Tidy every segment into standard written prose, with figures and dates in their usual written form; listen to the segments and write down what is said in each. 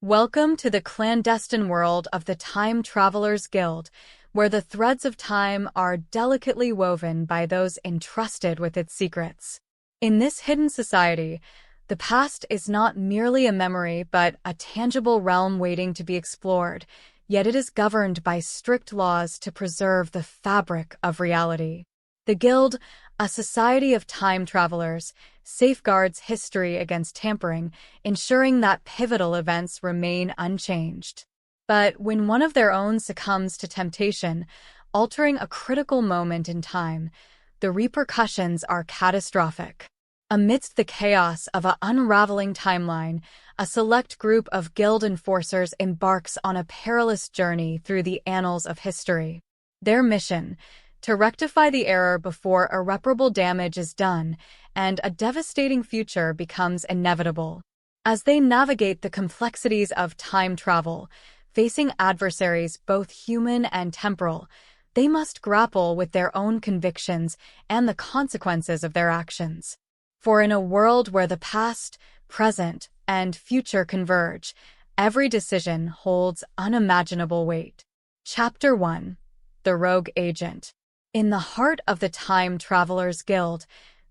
Welcome to the clandestine world of the Time Travelers Guild, where the threads of time are delicately woven by those entrusted with its secrets. In this hidden society, the past is not merely a memory but a tangible realm waiting to be explored, yet it is governed by strict laws to preserve the fabric of reality. The Guild, a society of time travelers, safeguards history against tampering, ensuring that pivotal events remain unchanged. But when one of their own succumbs to temptation, altering a critical moment in time, the repercussions are catastrophic. Amidst the chaos of an unraveling timeline, a select group of Guild enforcers embarks on a perilous journey through the annals of history. Their mission: to rectify the error before irreparable damage is done and a devastating future becomes inevitable. As they navigate the complexities of time travel, facing adversaries both human and temporal, they must grapple with their own convictions and the consequences of their actions. For in a world where the past, present, and future converge, every decision holds unimaginable weight. Chapter 1: The Rogue Agent. In the heart of the Time Travelers Guild,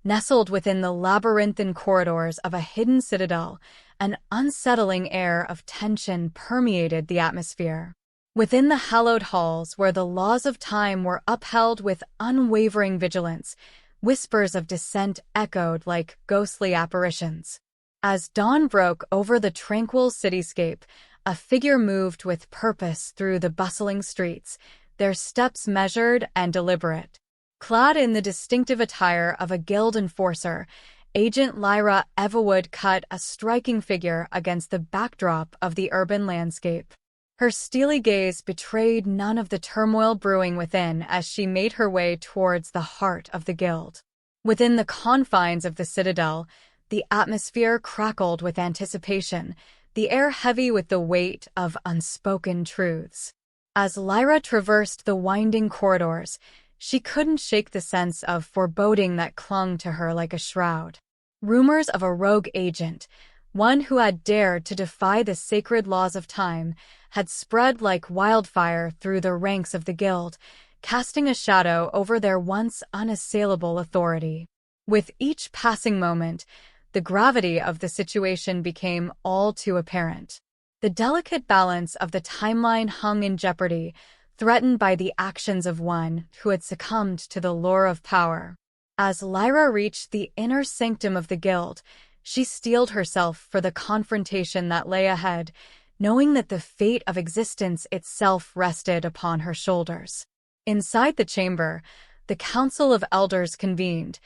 nestled within the labyrinthine corridors of a hidden citadel, an unsettling air of tension permeated the atmosphere. Within the hallowed halls where the laws of time were upheld with unwavering vigilance, whispers of dissent echoed like ghostly apparitions. As dawn broke over the tranquil cityscape, a figure moved with purpose through the bustling streets, their steps measured and deliberate. Clad in the distinctive attire of a Guild enforcer, Agent Lyra Everwood cut a striking figure against the backdrop of the urban landscape. Her steely gaze betrayed none of the turmoil brewing within as she made her way towards the heart of the Guild. Within the confines of the citadel, the atmosphere crackled with anticipation, the air heavy with the weight of unspoken truths. As Lyra traversed the winding corridors, she couldn't shake the sense of foreboding that clung to her like a shroud. Rumors of a rogue agent, one who had dared to defy the sacred laws of time, had spread like wildfire through the ranks of the Guild, casting a shadow over their once unassailable authority. With each passing moment, the gravity of the situation became all too apparent. The delicate balance of the timeline hung in jeopardy, threatened by the actions of one who had succumbed to the lure of power. As Lyra reached the inner sanctum of the Guild, she steeled herself for the confrontation that lay ahead, knowing that the fate of existence itself rested upon her shoulders. Inside the chamber, the Council of Elders convened,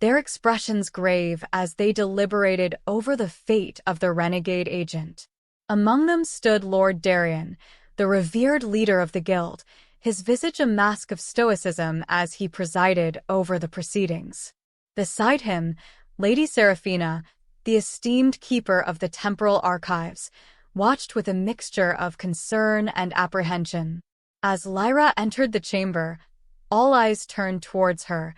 their expressions grave as they deliberated over the fate of the renegade agent. Among them stood Lord Darien, the revered leader of the Guild, his visage a mask of stoicism as he presided over the proceedings. Beside him, Lady Seraphina, the esteemed keeper of the temporal archives, watched with a mixture of concern and apprehension. As Lyra entered the chamber, all eyes turned towards her,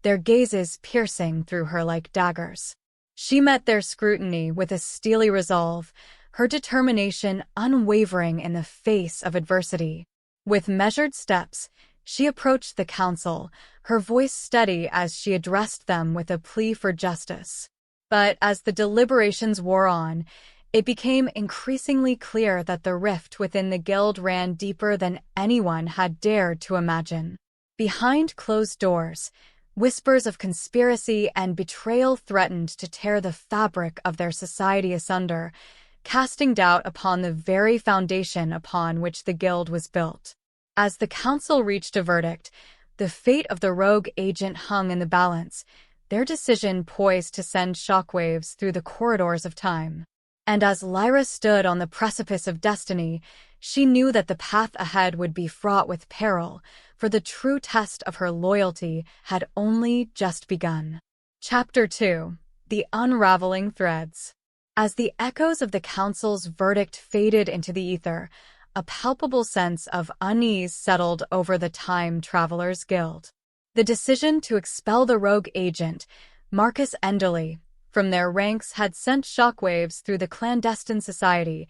their gazes piercing through her like daggers. She met their scrutiny with a steely resolve, her determination unwavering in the face of adversity. With measured steps, she approached the council, her voice steady as she addressed them with a plea for justice. But as the deliberations wore on, it became increasingly clear that the rift within the Guild ran deeper than anyone had dared to imagine. Behind closed doors, whispers of conspiracy and betrayal threatened to tear the fabric of their society asunder, casting doubt upon the very foundation upon which the Guild was built. As the council reached a verdict, the fate of the rogue agent hung in the balance, their decision poised to send shockwaves through the corridors of time. And as Lyra stood on the precipice of destiny, she knew that the path ahead would be fraught with peril, for the true test of her loyalty had only just begun. Chapter 2: The Unraveling Threads. As the echoes of the council's verdict faded into the ether, a palpable sense of unease settled over the Time Travelers Guild. The decision to expel the rogue agent, Marcus Enderley, from their ranks had sent shockwaves through the clandestine society,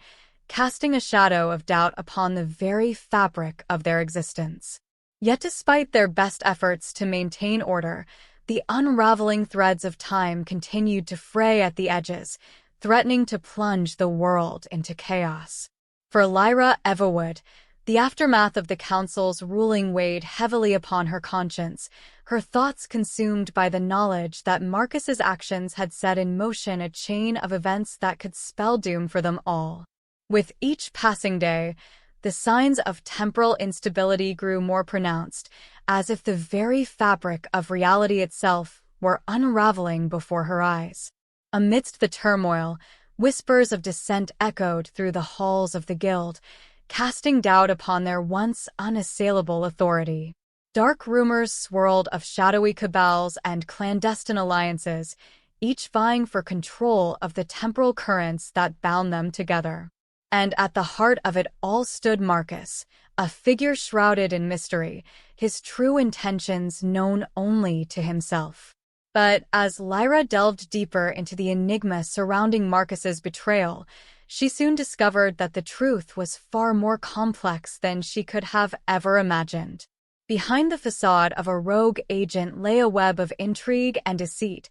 casting a shadow of doubt upon the very fabric of their existence. Yet despite their best efforts to maintain order, the unraveling threads of time continued to fray at the edges, threatening to plunge the world into chaos. For Lyra Everwood, the aftermath of the Council's ruling weighed heavily upon her conscience, her thoughts consumed by the knowledge that Marcus's actions had set in motion a chain of events that could spell doom for them all. With each passing day, the signs of temporal instability grew more pronounced, as if the very fabric of reality itself were unraveling before her eyes. Amidst the turmoil, whispers of dissent echoed through the halls of the guild, casting doubt upon their once unassailable authority. Dark rumors swirled of shadowy cabals and clandestine alliances, each vying for control of the temporal currents that bound them together. And at the heart of it all stood Marcus, a figure shrouded in mystery, his true intentions known only to himself. But as Lyra delved deeper into the enigma surrounding Marcus's betrayal, she soon discovered that the truth was far more complex than she could have ever imagined. Behind the facade of a rogue agent lay a web of intrigue and deceit,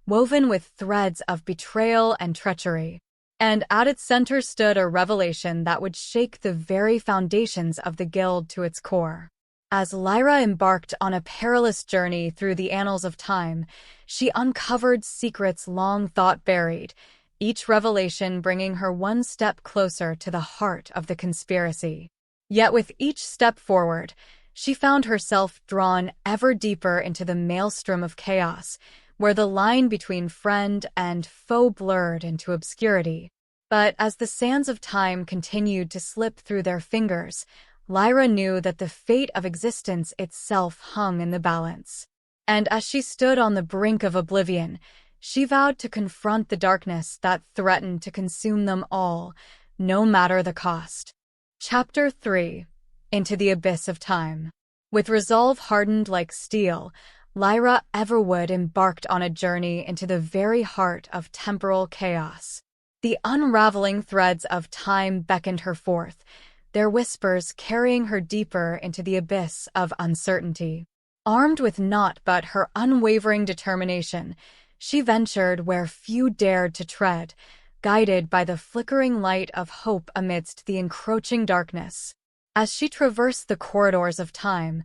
woven with threads of betrayal and treachery. And at its center stood a revelation that would shake the very foundations of the guild to its core. As Lyra embarked on a perilous journey through the annals of time, she uncovered secrets long thought buried, each revelation bringing her one step closer to the heart of the conspiracy. Yet with each step forward, she found herself drawn ever deeper into the maelstrom of chaos, where the line between friend and foe blurred into obscurity. But as the sands of time continued to slip through their fingers, Lyra knew that the fate of existence itself hung in the balance. And as she stood on the brink of oblivion, she vowed to confront the darkness that threatened to consume them all, no matter the cost. Chapter 3. Into the Abyss of Time. With resolve hardened like steel, Lyra Everwood embarked on a journey into the very heart of temporal chaos. The unraveling threads of time beckoned her forth, their whispers carrying her deeper into the abyss of uncertainty. Armed with naught but her unwavering determination, she ventured where few dared to tread, guided by the flickering light of hope amidst the encroaching darkness. As she traversed the corridors of time,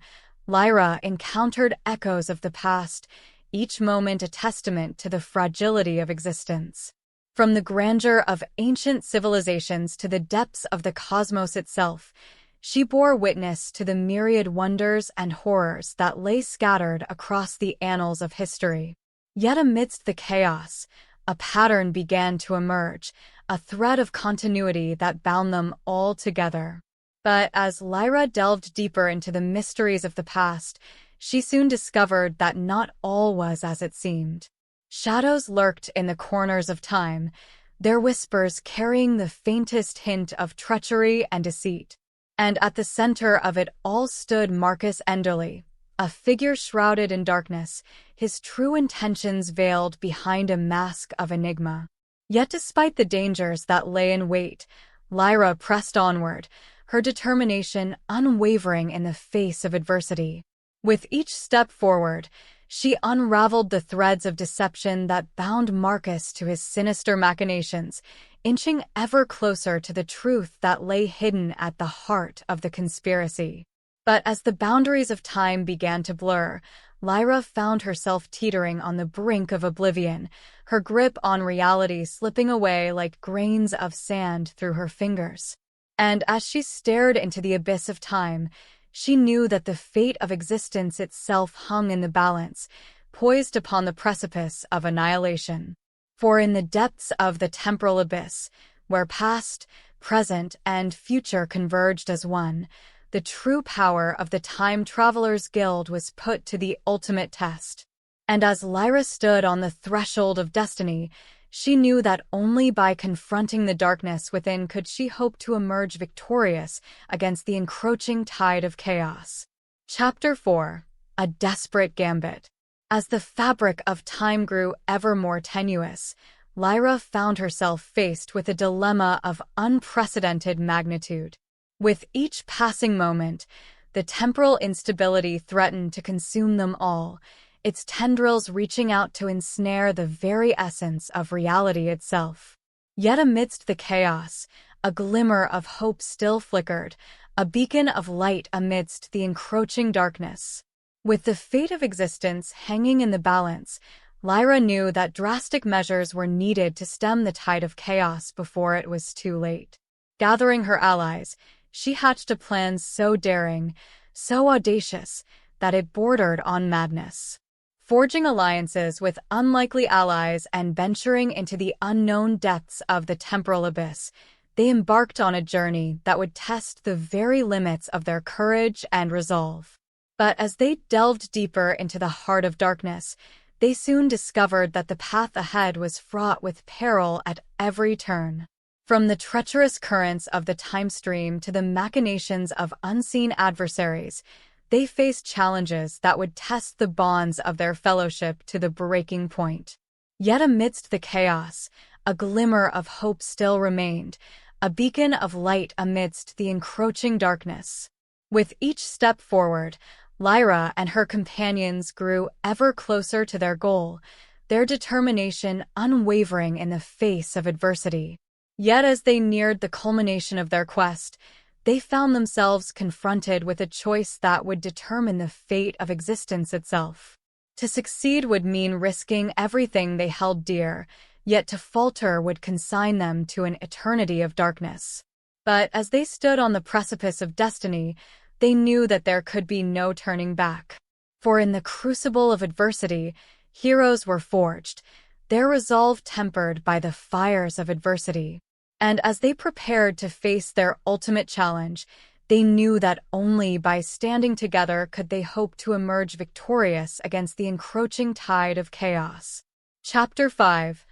Lyra encountered echoes of the past, each moment a testament to the fragility of existence. From the grandeur of ancient civilizations to the depths of the cosmos itself, she bore witness to the myriad wonders and horrors that lay scattered across the annals of history. Yet amidst the chaos, a pattern began to emerge, a thread of continuity that bound them all together. But as Lyra delved deeper into the mysteries of the past, she soon discovered that not all was as it seemed. Shadows lurked in the corners of time, their whispers carrying the faintest hint of treachery and deceit. And at the center of it all stood Marcus Enderley, a figure shrouded in darkness, his true intentions veiled behind a mask of enigma. Yet despite the dangers that lay in wait, Lyra pressed onward, her determination unwavering in the face of adversity. With each step forward, she unraveled the threads of deception that bound Marcus to his sinister machinations, inching ever closer to the truth that lay hidden at the heart of the conspiracy. But as the boundaries of time began to blur, Lyra found herself teetering on the brink of oblivion, her grip on reality slipping away like grains of sand through her fingers. And as she stared into the abyss of time, she knew that the fate of existence itself hung in the balance, poised upon the precipice of annihilation. For in the depths of the temporal abyss, where past, present, and future converged as one, the true power of the Time Travelers Guild was put to the ultimate test. And as Lyra stood on the threshold of destiny, she knew that only by confronting the darkness within could she hope to emerge victorious against the encroaching tide of chaos. Chapter 4. A Desperate Gambit. As the fabric of time grew ever more tenuous, Lyra found herself faced with a dilemma of unprecedented magnitude. With each passing moment, the temporal instability threatened to consume them all, its tendrils reaching out to ensnare the very essence of reality itself. Yet amidst the chaos, a glimmer of hope still flickered, a beacon of light amidst the encroaching darkness. With the fate of existence hanging in the balance, Lyra knew that drastic measures were needed to stem the tide of chaos before it was too late. Gathering her allies, she hatched a plan so daring, so audacious, that it bordered on madness. Forging alliances with unlikely allies and venturing into the unknown depths of the temporal abyss, they embarked on a journey that would test the very limits of their courage and resolve. But as they delved deeper into the heart of darkness, they soon discovered that the path ahead was fraught with peril at every turn. From the treacherous currents of the time stream to the machinations of unseen adversaries, they faced challenges that would test the bonds of their fellowship to the breaking point. Yet amidst the chaos, a glimmer of hope still remained, a beacon of light amidst the encroaching darkness. With each step forward, Lyra and her companions grew ever closer to their goal, their determination unwavering in the face of adversity. Yet as they neared the culmination of their quest, they found themselves confronted with a choice that would determine the fate of existence itself. To succeed would mean risking everything they held dear, yet to falter would consign them to an eternity of darkness. But as they stood on the precipice of destiny, they knew that there could be no turning back. For in the crucible of adversity, heroes were forged, their resolve tempered by the fires of adversity. And as they prepared to face their ultimate challenge, they knew that only by standing together could they hope to emerge victorious against the encroaching tide of chaos. Chapter 5: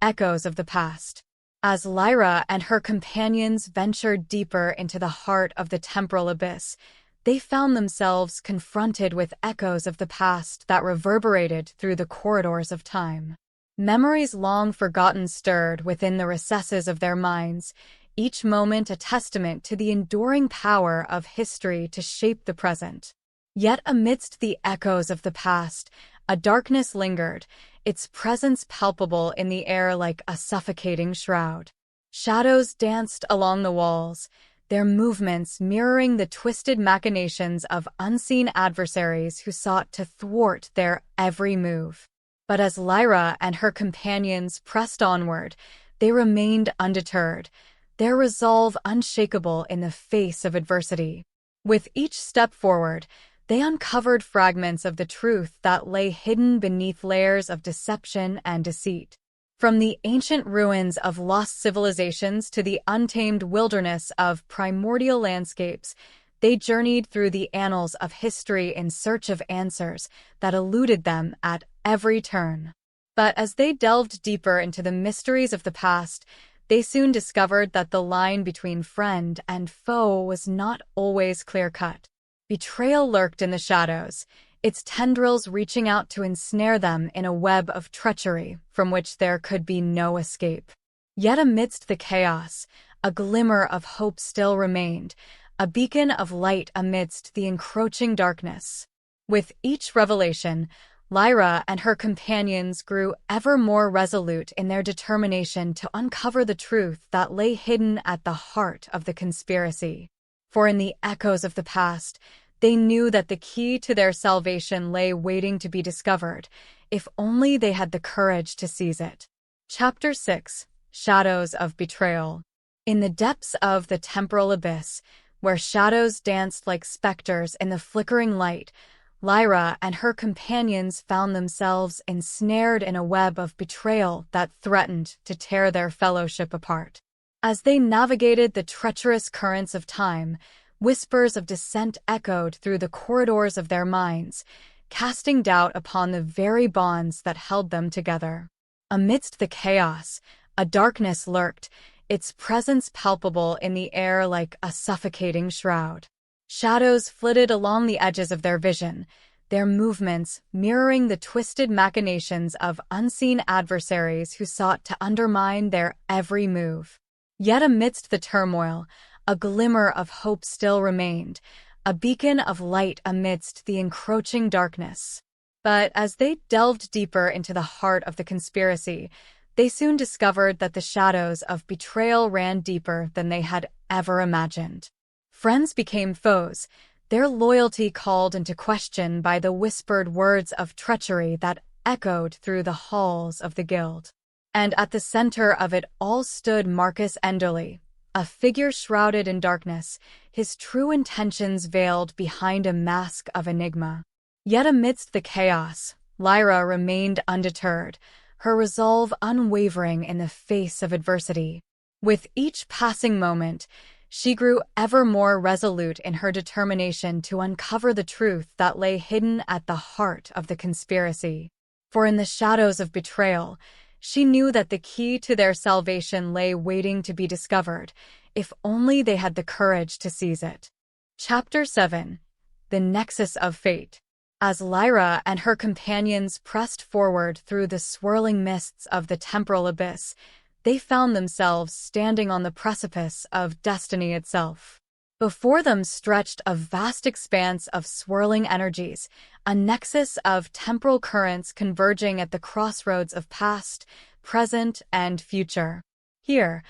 Echoes of the Past. As Lyra and her companions ventured deeper into the heart of the temporal abyss, they found themselves confronted with echoes of the past that reverberated through the corridors of time. Memories long forgotten stirred within the recesses of their minds, each moment a testament to the enduring power of history to shape the present. Yet amidst the echoes of the past, a darkness lingered, its presence palpable in the air like a suffocating shroud. Shadows danced along the walls, their movements mirroring the twisted machinations of unseen adversaries who sought to thwart their every move. But as Lyra and her companions pressed onward, they remained undeterred, their resolve unshakable in the face of adversity. With each step forward, they uncovered fragments of the truth that lay hidden beneath layers of deception and deceit. From the ancient ruins of lost civilizations to the untamed wilderness of primordial landscapes, they journeyed through the annals of history in search of answers that eluded them at every turn. But as they delved deeper into the mysteries of the past, they soon discovered that the line between friend and foe was not always clear-cut. Betrayal lurked in the shadows, its tendrils reaching out to ensnare them in a web of treachery from which there could be no escape. Yet amidst the chaos, a glimmer of hope still remained, a beacon of light amidst the encroaching darkness. With each revelation, Lyra and her companions grew ever more resolute in their determination to uncover the truth that lay hidden at the heart of the conspiracy. For in the echoes of the past, they knew that the key to their salvation lay waiting to be discovered, if only they had the courage to seize it. Chapter 6: Shadows of Betrayal. In the depths of the temporal abyss, where shadows danced like specters in the flickering light, Lyra and her companions found themselves ensnared in a web of betrayal that threatened to tear their fellowship apart. As they navigated the treacherous currents of time, whispers of dissent echoed through the corridors of their minds, casting doubt upon the very bonds that held them together. Amidst the chaos, a darkness lurked, its presence palpable in the air like a suffocating shroud. Shadows flitted along the edges of their vision, their movements mirroring the twisted machinations of unseen adversaries who sought to undermine their every move. Yet amidst the turmoil, a glimmer of hope still remained, a beacon of light amidst the encroaching darkness. But as they delved deeper into the heart of the conspiracy, they soon discovered that the shadows of betrayal ran deeper than they had ever imagined. Friends became foes, their loyalty called into question by the whispered words of treachery that echoed through the halls of the guild. And at the center of it all stood Marcus Enderley, a figure shrouded in darkness, his true intentions veiled behind a mask of enigma. Yet amidst the chaos, Lyra remained undeterred, her resolve unwavering in the face of adversity. With each passing moment, she grew ever more resolute in her determination to uncover the truth that lay hidden at the heart of the conspiracy. For in the shadows of betrayal, she knew that the key to their salvation lay waiting to be discovered, if only they had the courage to seize it. Chapter 7: The Nexus of Fate. As Lyra and her companions pressed forward through the swirling mists of the temporal abyss, they found themselves standing on the precipice of destiny itself. Before them stretched a vast expanse of swirling energies, a nexus of temporal currents converging at the crossroads of past, present, and future. Here,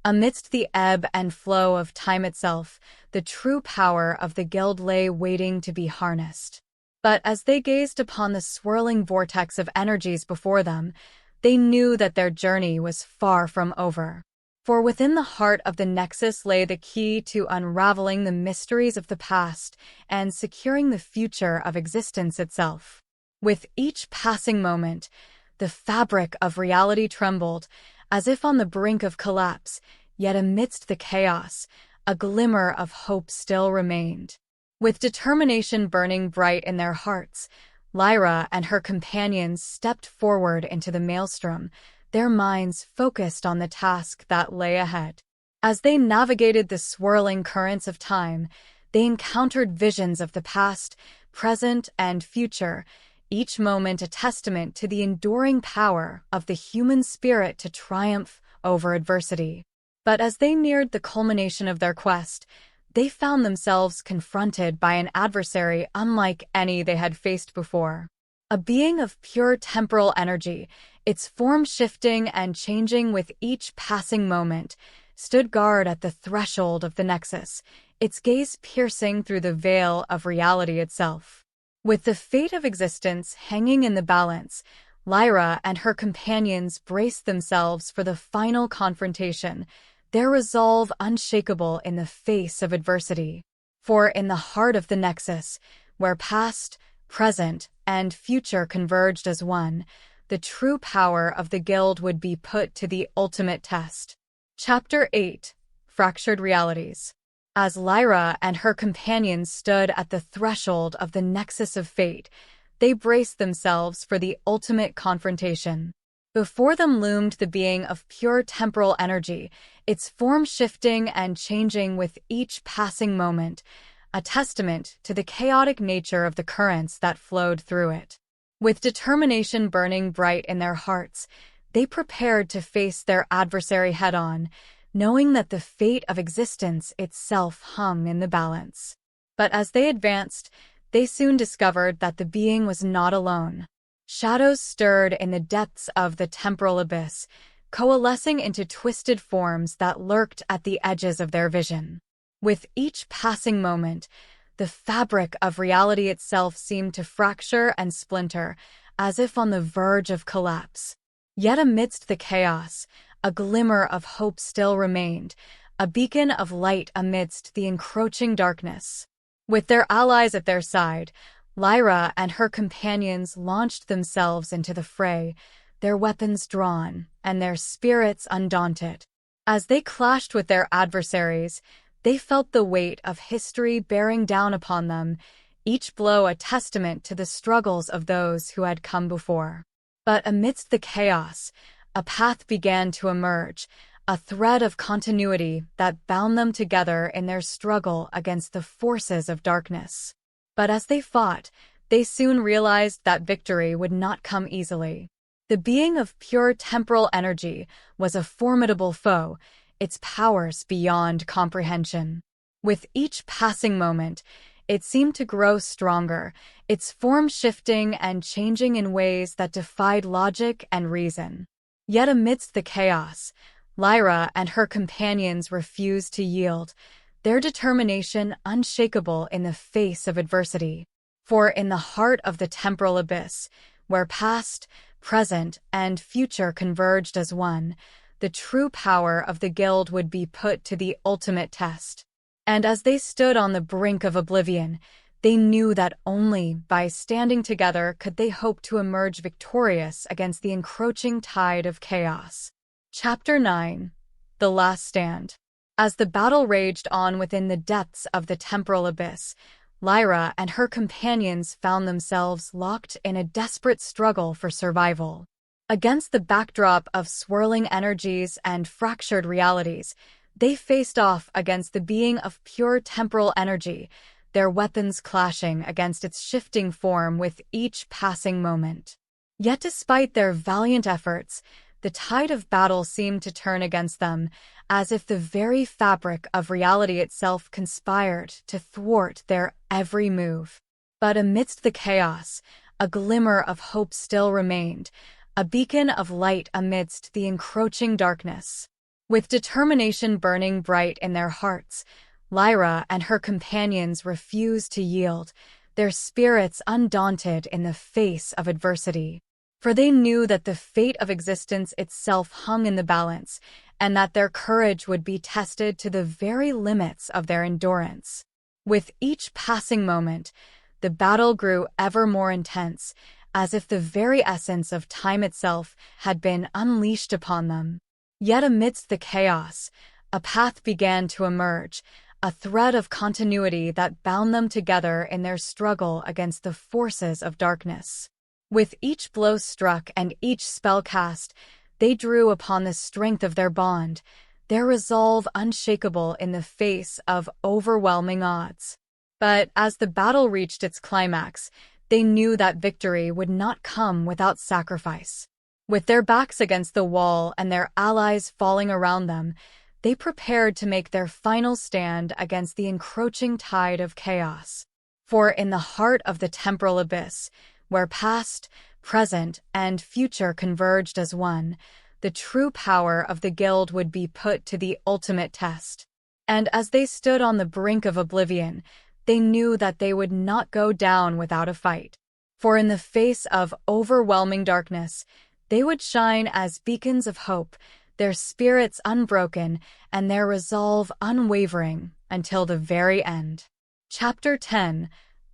amidst the ebb and flow of time itself, the true power of the guild lay waiting to be harnessed. But as they gazed upon the swirling vortex of energies before them, they knew that their journey was far from over. For within the heart of the nexus lay the key to unraveling the mysteries of the past and securing the future of existence itself. With each passing moment, the fabric of reality trembled, as if on the brink of collapse, yet amidst the chaos, a glimmer of hope still remained. With determination burning bright in their hearts, Lyra and her companions stepped forward into the maelstrom, their minds focused on the task that lay ahead. As they navigated the swirling currents of time, they encountered visions of the past, present, and future, each moment a testament to the enduring power of the human spirit to triumph over adversity. But as they neared the culmination of their quest, they found themselves confronted by an adversary unlike any they had faced before. A being of pure temporal energy, its form shifting and changing with each passing moment, stood guard at the threshold of the nexus, its gaze piercing through the veil of reality itself. With the fate of existence hanging in the balance, Lyra and her companions braced themselves for the final confrontation, their resolve unshakable in the face of adversity. For in the heart of the nexus, where past, present, and future converged as one, the true power of the guild would be put to the ultimate test. Chapter 8: Fractured Realities. As Lyra and her companions stood at the threshold of the nexus of fate, they braced themselves for the ultimate confrontation. Before them loomed the being of pure temporal energy, its form shifting and changing with each passing moment, a testament to the chaotic nature of the currents that flowed through it. With determination burning bright in their hearts, they prepared to face their adversary head-on, knowing that the fate of existence itself hung in the balance. But as they advanced, they soon discovered that the being was not alone. Shadows stirred in the depths of the temporal abyss, coalescing into twisted forms that lurked at the edges of their vision. With each passing moment, the fabric of reality itself seemed to fracture and splinter, as if on the verge of collapse. Yet amidst the chaos, a glimmer of hope still remained, a beacon of light amidst the encroaching darkness. With their allies at their side, Lyra and her companions launched themselves into the fray, their weapons drawn and their spirits undaunted. As they clashed with their adversaries, they felt the weight of history bearing down upon them, each blow a testament to the struggles of those who had come before. But amidst the chaos, a path began to emerge, a thread of continuity that bound them together in their struggle against the forces of darkness. But as they fought, They soon realized that victory would not come easily. The being of pure temporal energy was a formidable foe, its powers beyond comprehension. With each passing moment, it seemed to grow stronger, its form shifting and changing in ways that defied logic and reason. Yet amidst the chaos, Lyra and her companions refused to yield, their determination unshakable in the face of adversity. For in the heart of the temporal abyss, where past, present, and future converged as one, the true power of the guild would be put to the ultimate test. And as they stood on the brink of oblivion, they knew that only by standing together could they hope to emerge victorious against the encroaching tide of chaos. Chapter 9. The Last Stand. As the battle raged on within the depths of the temporal abyss, Lyra and her companions found themselves locked in a desperate struggle for survival. Against the backdrop of swirling energies and fractured realities, they faced off against the being of pure temporal energy, their weapons clashing against its shifting form with each passing moment. Yet despite their valiant efforts, the tide of battle seemed to turn against them, as if the very fabric of reality itself conspired to thwart their every move. But amidst the chaos, a glimmer of hope still remained, a beacon of light amidst the encroaching darkness. With determination burning bright in their hearts, Lyra and her companions refused to yield, their spirits undaunted in the face of adversity. For they knew that the fate of existence itself hung in the balance, and that their courage would be tested to the very limits of their endurance. With each passing moment, the battle grew ever more intense, as if the very essence of time itself had been unleashed upon them. Yet amidst the chaos, a path began to emerge, a thread of continuity that bound them together in their struggle against the forces of darkness. With each blow struck and each spell cast, they drew upon the strength of their bond, their resolve unshakable in the face of overwhelming odds. But as the battle reached its climax, they knew that victory would not come without sacrifice. With their backs against the wall and their allies falling around them, they prepared to make their final stand against the encroaching tide of chaos. For in the heart of the temporal abyss, where past, present, and future converged as one, the true power of the guild would be put to the ultimate test. And as they stood on the brink of oblivion, they knew that they would not go down without a fight. For in the face of overwhelming darkness, they would shine as beacons of hope, their spirits unbroken and their resolve unwavering until the very end. Chapter 10.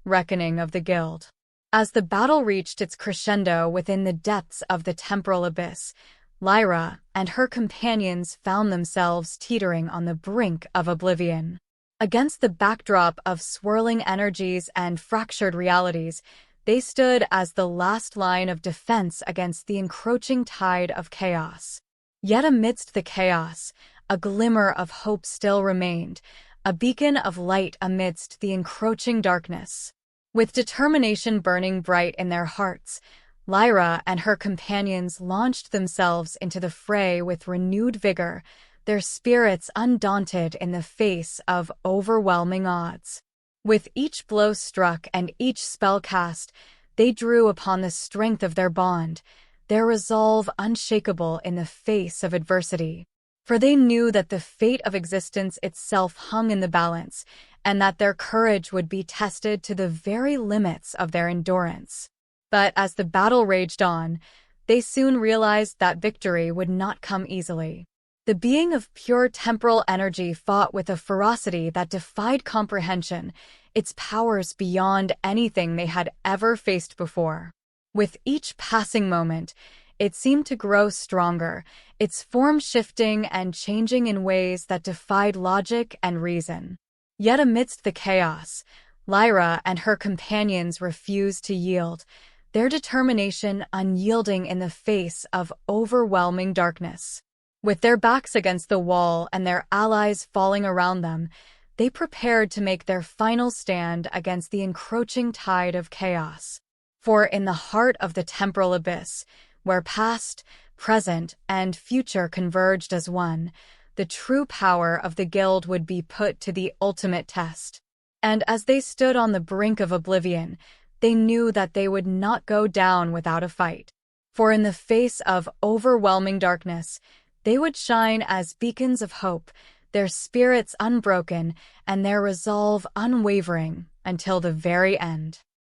Reckoning of the Guild. As the battle reached its crescendo within the depths of the temporal abyss, Lyra and her companions found themselves teetering on the brink of oblivion. Against the backdrop of swirling energies and fractured realities, they stood as the last line of defense against the encroaching tide of chaos. Yet amidst the chaos, a glimmer of hope still remained, a beacon of light amidst the encroaching darkness. With determination burning bright in their hearts, Lyra and her companions launched themselves into the fray with renewed vigor, their spirits undaunted in the face of overwhelming odds. With each blow struck and each spell cast, they drew upon the strength of their bond, their resolve unshakable in the face of adversity. For they knew that the fate of existence itself hung in the balance, and that their courage would be tested to the very limits of their endurance. But as the battle raged on, they soon realized that victory would not come easily. The being of pure temporal energy fought with a ferocity that defied comprehension, its powers beyond anything they had ever faced before. With each passing moment, it seemed to grow stronger, its form shifting and changing in ways that defied logic and reason. Yet amidst the chaos, Lyra and her companions refused to yield, their determination unyielding in the face of overwhelming darkness. With their backs against the wall and their allies falling around them, they prepared to make their final stand against the encroaching tide of chaos. For in the heart of the temporal abyss, where past, present, and future converged as one, the true power of the guild would be put to the ultimate test. And as they stood on the brink of oblivion, they knew that they would not go down without a fight. For in the face of overwhelming darkness, they would shine as beacons of hope, their spirits unbroken and their resolve unwavering until the very end.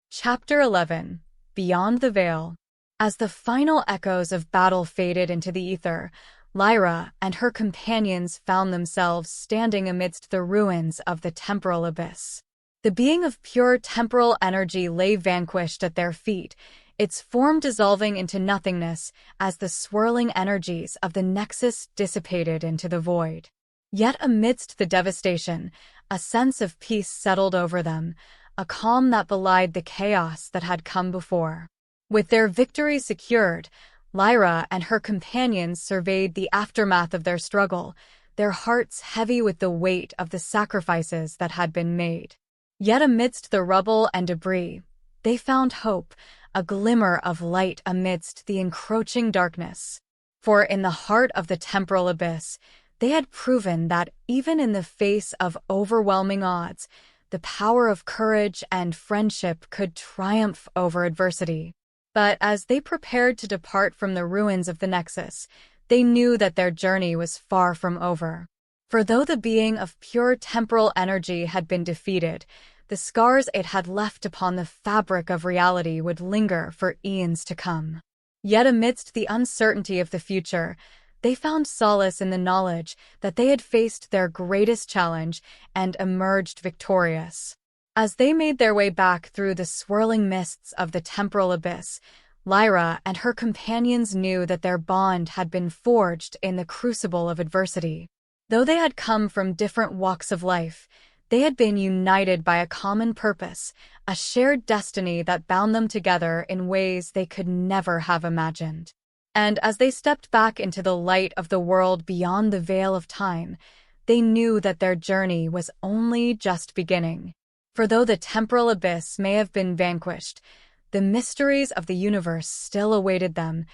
Chapter 11. Beyond the Veil. As the final echoes of battle faded into the ether, Lyra and her companions found themselves standing amidst the ruins of the temporal abyss. The being of pure temporal energy lay vanquished at their feet, its form dissolving into nothingness as the swirling energies of the nexus dissipated into the void. Yet amidst the devastation, a sense of peace settled over them, a calm that belied the chaos that had come before. With their victory secured, Lyra and her companions surveyed the aftermath of their struggle, their hearts heavy with the weight of the sacrifices that had been made. Yet amidst the rubble and debris, they found hope, a glimmer of light amidst the encroaching darkness. For in the heart of the temporal abyss, they had proven that even in the face of overwhelming odds, the power of courage and friendship could triumph over adversity. But as they prepared to depart from the ruins of the Nexus, they knew that their journey was far from over. For though the being of pure temporal energy had been defeated, the scars it had left upon the fabric of reality would linger for eons to come. Yet amidst the uncertainty of the future, they found solace in the knowledge that they had faced their greatest challenge and emerged victorious. As they made their way back through the swirling mists of the temporal abyss, Lyra and her companions knew that their bond had been forged in the crucible of adversity. Though they had come from different walks of life, they had been united by a common purpose, a shared destiny that bound them together in ways they could never have imagined. And as they stepped back into the light of the world beyond the veil of time, they knew that their journey was only just beginning. For though the temporal abyss may have been vanquished, the mysteries of the universe still awaited them,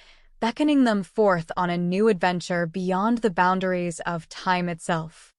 beckoning them forth on a new adventure beyond the boundaries of time itself.